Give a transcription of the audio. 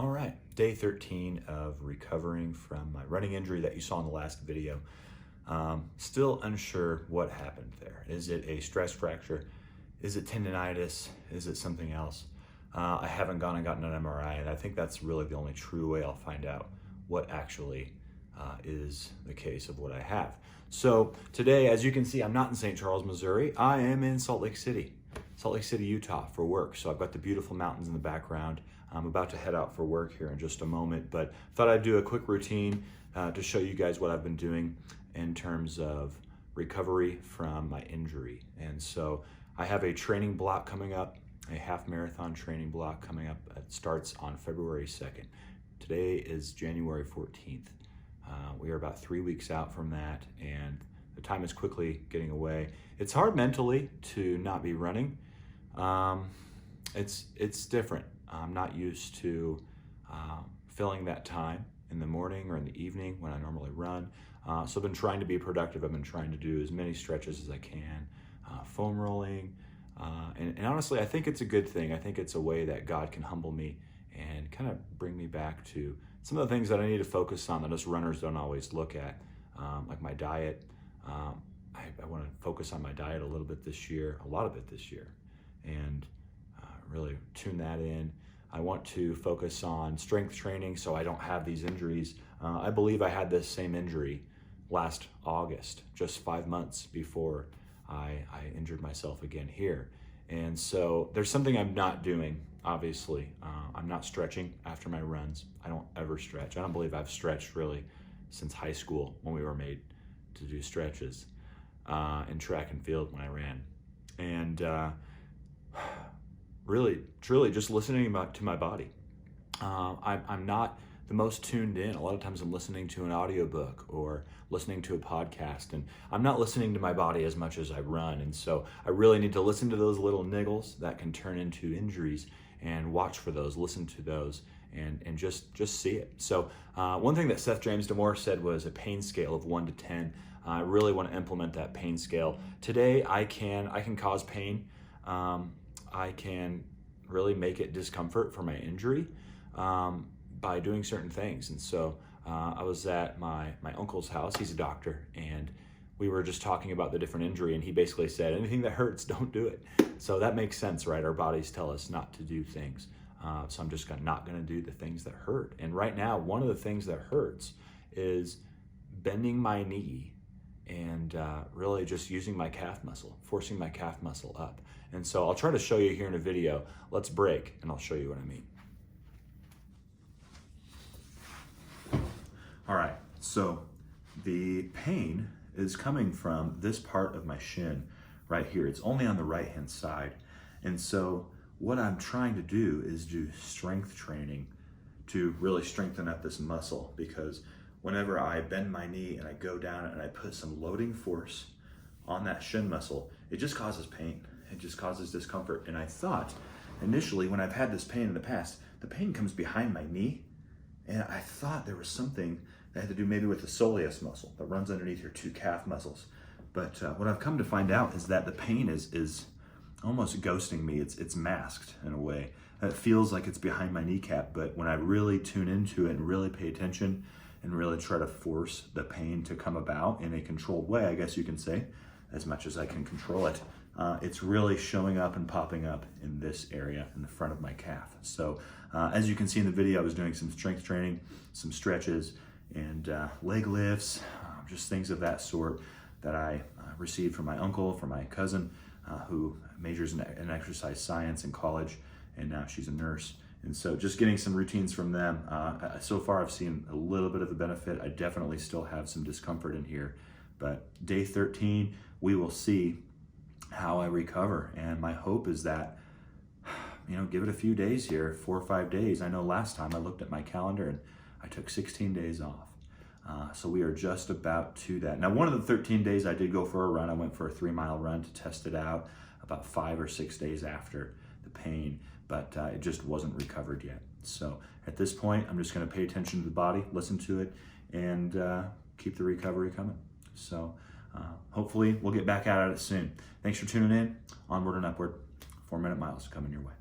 All right, day 13 of recovering from my running injury that you saw in the last video. Still unsure what happened there. Is it a stress fracture? Is it tendonitis? Is it something else? I haven't gone and gotten an MRI, and I think that's really the only true way I'll find out what actually is the case of what I have. So today, as you can see, I'm not in St. Charles, Missouri. I am in Salt Lake City, Utah for work. So I've got the beautiful mountains in the background. I'm about to head out for work here in just a moment, but thought I'd do a quick routine to show you guys what I've been doing in terms of recovery from my injury. And so I have a training block coming up, a half marathon training block coming up. It starts on February 2nd. Today is January 14th. We are about 3 weeks out from that, and the time is quickly getting away. It's hard mentally to not be running. It's different. I'm not used to filling that time in the morning or in the evening when I normally run. So I've been trying to be productive. I've been trying to do as many stretches as I can, foam rolling. And honestly, I think it's a good thing. I think it's a way that God can humble me and kind of bring me back to some of the things that I need to focus on that us runners don't always look at, like my diet. I want to focus on my diet a little bit this year, a lot of it this year, and really tune that in. I want to focus on strength training so I don't have these injuries. I believe I had this same injury last August, just 5 months before I injured myself again here. And so there's something I'm not doing, obviously. I'm not stretching after my runs. I don't ever stretch. I don't believe I've stretched really since high school when we were made to do stretches in track and field when I ran. And really, truly just listening to my body. I'm not the most tuned in. A lot of times I'm listening to an audiobook or listening to a podcast, and I'm not listening to my body as much as I run. And so I really need to listen to those little niggles that can turn into injuries and watch for those, listen to those, and just see it. So one thing that Seth James Damore said was a pain scale of 1 to 10. I really want to implement that pain scale. Today I can cause pain. I can really make it discomfort for my injury by doing certain things. And so I was at my uncle's house. He's a doctor, and we were just talking about the different injury, and he basically said, anything that hurts, don't do it. So that makes sense, right? Our bodies tell us not to do things. So I'm just not gonna do the things that hurt. And right now, one of the things that hurts is bending my knee and really just using my calf muscle, forcing my calf muscle up. And so I'll try to show you here in a video. Let's break and I'll show you what I mean. All right, so the pain is coming from this part of my shin right here. It's only on the right-hand side. And so what I'm trying to do is do strength training to really strengthen up this muscle, because whenever I bend my knee and I go down and I put some loading force on that shin muscle, it just causes pain. It just causes discomfort. And I thought initially, when I've had this pain in the past, the pain comes behind my knee. And I thought there was something that had to do maybe with the soleus muscle that runs underneath your two calf muscles. But what I've come to find out is that the pain is almost ghosting me. It's masked in a way. It feels like it's behind my kneecap, but when I really tune into it and really pay attention and really try to force the pain to come about in a controlled way, I guess you can say, as much as I can control it, it's really showing up and popping up in this area in the front of my calf. So as you can see in the video, I was doing some strength training, some stretches, and leg lifts, just things of that sort that I received from my uncle, from my cousin, who majors in exercise science in college, and now she's a nurse. And so just getting some routines from them. So far I've seen a little bit of the benefit. I definitely still have some discomfort in here, but day 13, we will see how I recover. And my hope is that, give it a few days here, 4 or 5 days. I know last time I looked at my calendar and I took 16 days off. So we are just about to that. Now, one of the 13 days I did go for a run. I went for a 3-mile run to test it out about 5 or 6 days after the pain, but it just wasn't recovered yet. So at this point, I'm just gonna pay attention to the body, listen to it, and keep the recovery coming. So hopefully we'll get back at it soon. Thanks for tuning in. Onward and upward. 4 Minute Miles coming your way.